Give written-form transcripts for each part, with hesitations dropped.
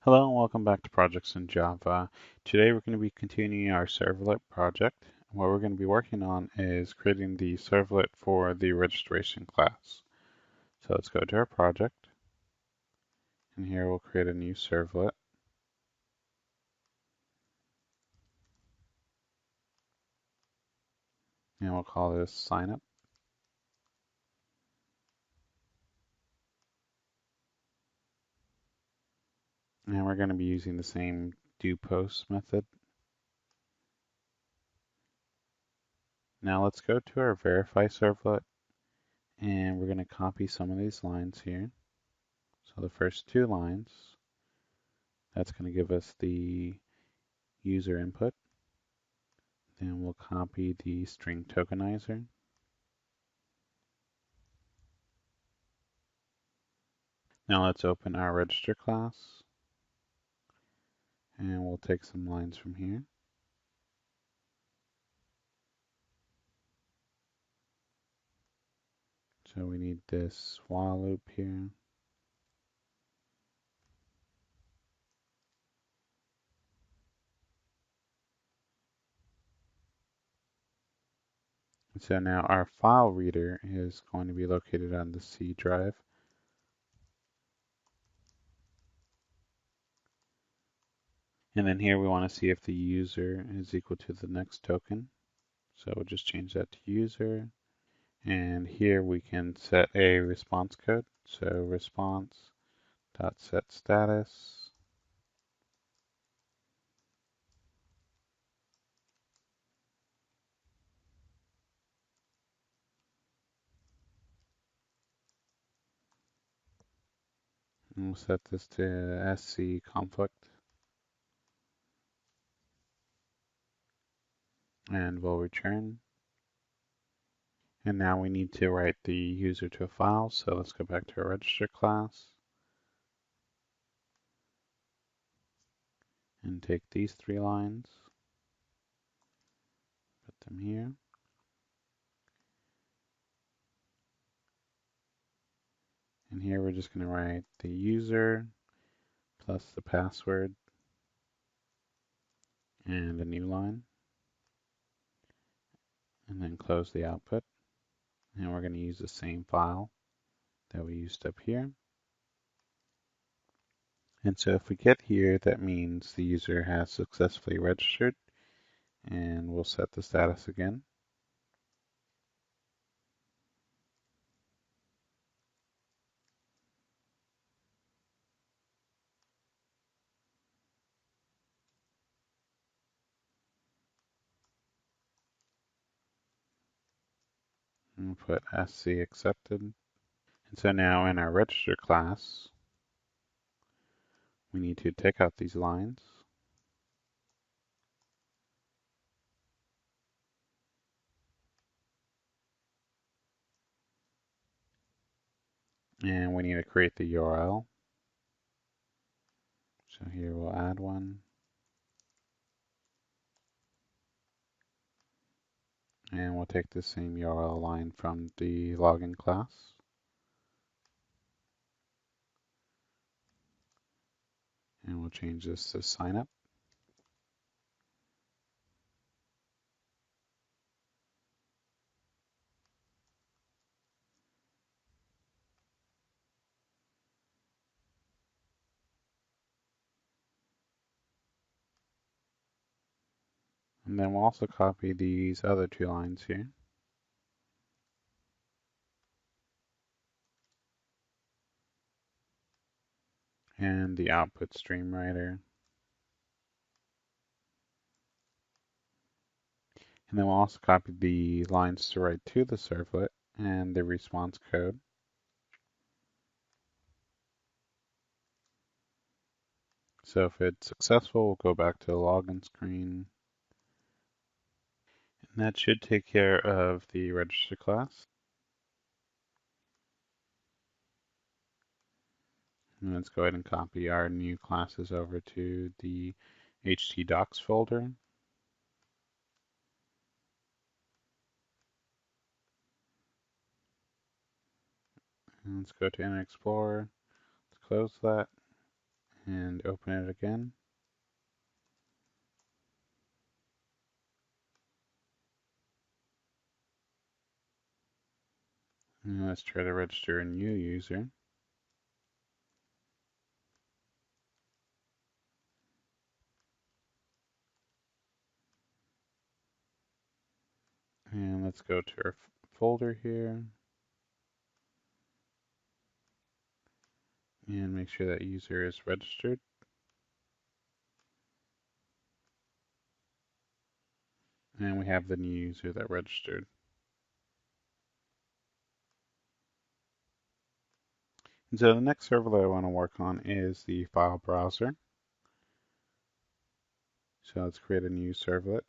Hello and welcome back to Projects in Java. Today we're going to be continuing our servlet project. What we're going to be working on is creating the servlet for the registration class. So let's go to our project, and here we'll create a new servlet. And we'll call this signup. And we're going to be using the same doPost method. Now let's go to our verify servlet, and we're going to copy some of these lines here. So the first two lines, that's going to give us the user input. Then we'll copy the string tokenizer. Now let's open our register class, and we'll take some lines from here. So we need this while loop here. So now our file reader is going to be located on the C drive. And then here we want to see if the user is equal to the next token. So we'll just change that to user. And here we can set a response code. So response.setStatus. And we'll set this to SC conflict. And we'll return. And now we need to write the user to a file. So let's go back to our register class and take these three lines, put them here. And here we're just going to write the user plus the password and a new line. And then close the output. And we're going to use the same file that we used up here. And so if we get here, that means the user has successfully registered. And we'll set the status again. And we'll put SC accepted. And so now in our register class, we need to take out these lines. And we need to create the URL. So here we'll add one. And we'll take the same URL line from the login class. And we'll change this to signup. And then we'll also copy these other two lines here. And the output stream writer. And then we'll also copy the lines to write to the servlet and the response code. So if it's successful, we'll go back to the login screen. And that should take care of the register class. And let's go ahead and copy our new classes over to the htdocs folder. And let's go to Internet Explorer, let's close that, and open it again. And let's try to register a new user. And let's go to our folder here and make sure that user is registered. And we have the new user that registered. And so the next servlet I want to work on is the file browser. So let's create a new servlet.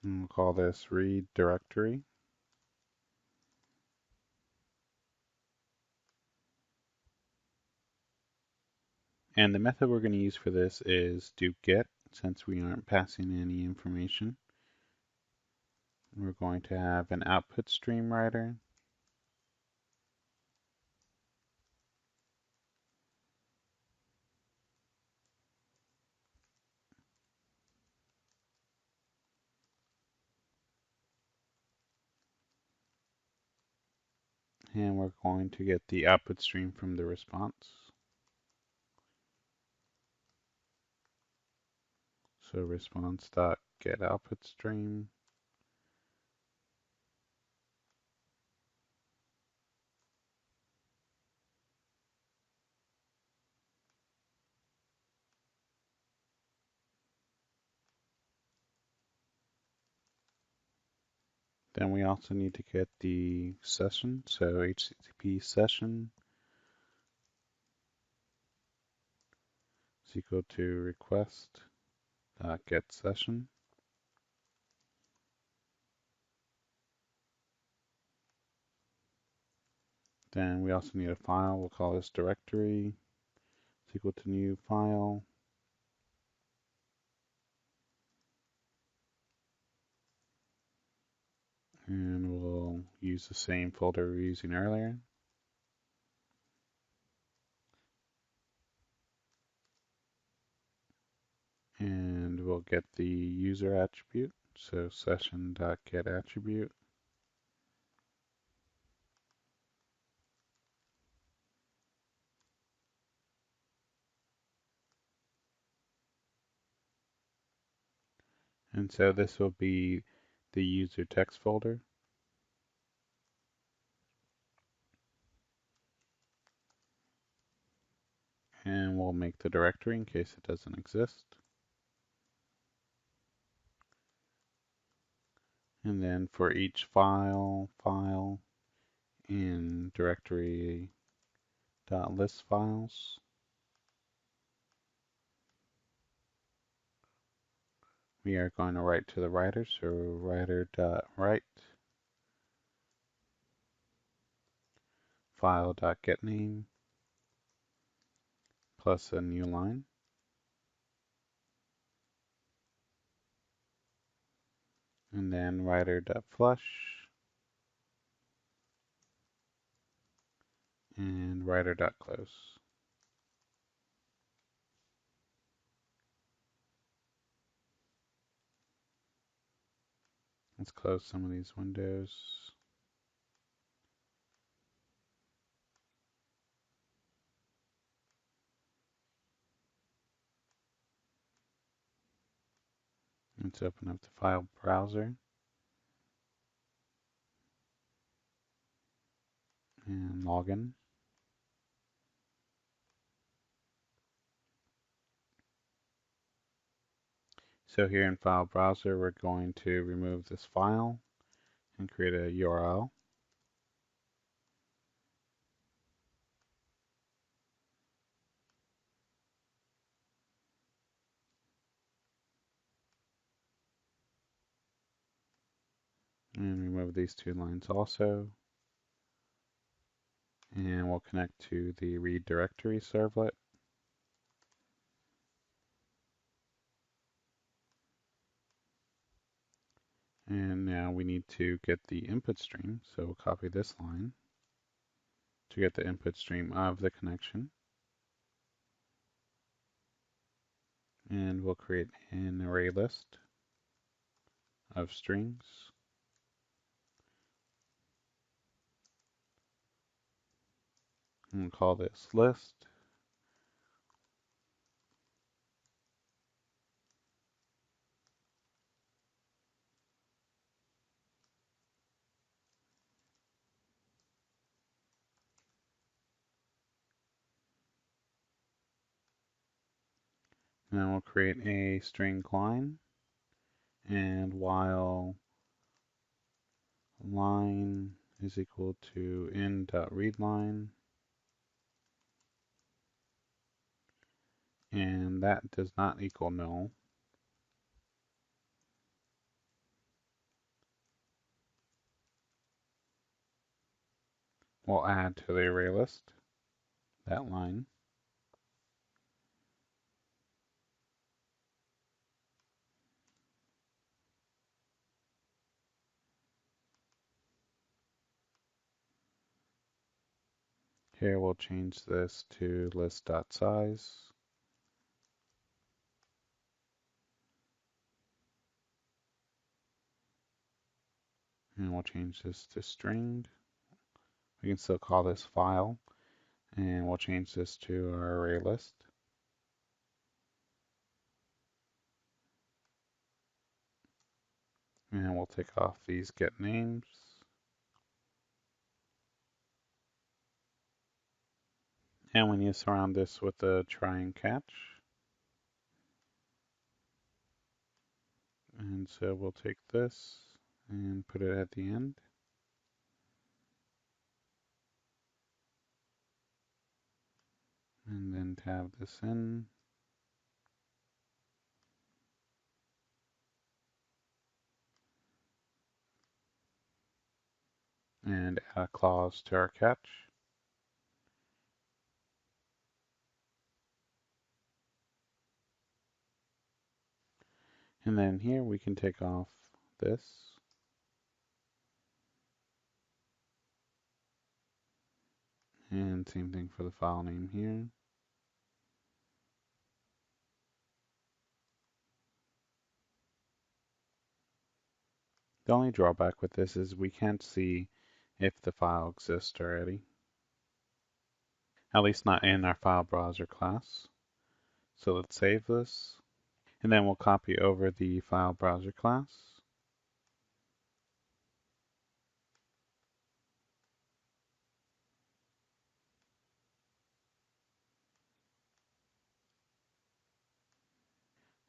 And we'll call this read directory. And the method we're going to use for this is do get, since we aren't passing any information. We're going to have an output stream writer. And we're going to get the output stream from the response. So response.get output stream. Then we also need to get the session. So HTTP session is equal to request.get session. Then we also need a file. We'll call this directory. It's equal to new file. And we'll use the same folder we were using earlier. And we'll get the user attribute. So session.get attribute. And so this will be the user text folder. And we'll make the directory in case it doesn't exist. And then for each file in directory.list files, we are going to write to the writer. So writer.write file.getName plus a new line. And then writer.flush and writer.close. Let's close some of these windows. Let's open up the file browser and log in. So here in File Browser, we're going to remove this file and create a URL. And remove these two lines also. And we'll connect to the read directory servlet. And now we need to get the input stream. So we'll copy this line to get the input stream of the connection. And we'll create an array list of strings. And we'll call this list. Now we'll create a string line, and while line is equal to in.readline, and that does not equal null, we'll add to the array list that line. Here we'll change this to list.size. And we'll change this to string. We can still call this file, and we'll change this to our array list. And we'll take off these get names. And we need to surround this with a try and catch. And so we'll take this and put it at the end. And then tab this in. And add a clause to our catch. And then here we can take off this. And same thing for the file name here. The only drawback with this is we can't see if the file exists already. At least not in our file browser class. So let's save this. And then we'll copy over the file browser class.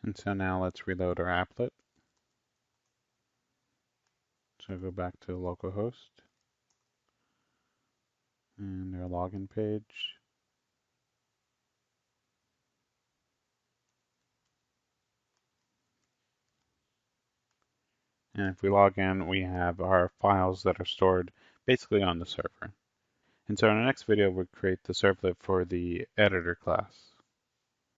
And so now let's reload our applet. So go back to localhost and our login page. And if we log in, we have our files that are stored basically on the server. And so in our next video, we'll create the servlet for the editor class.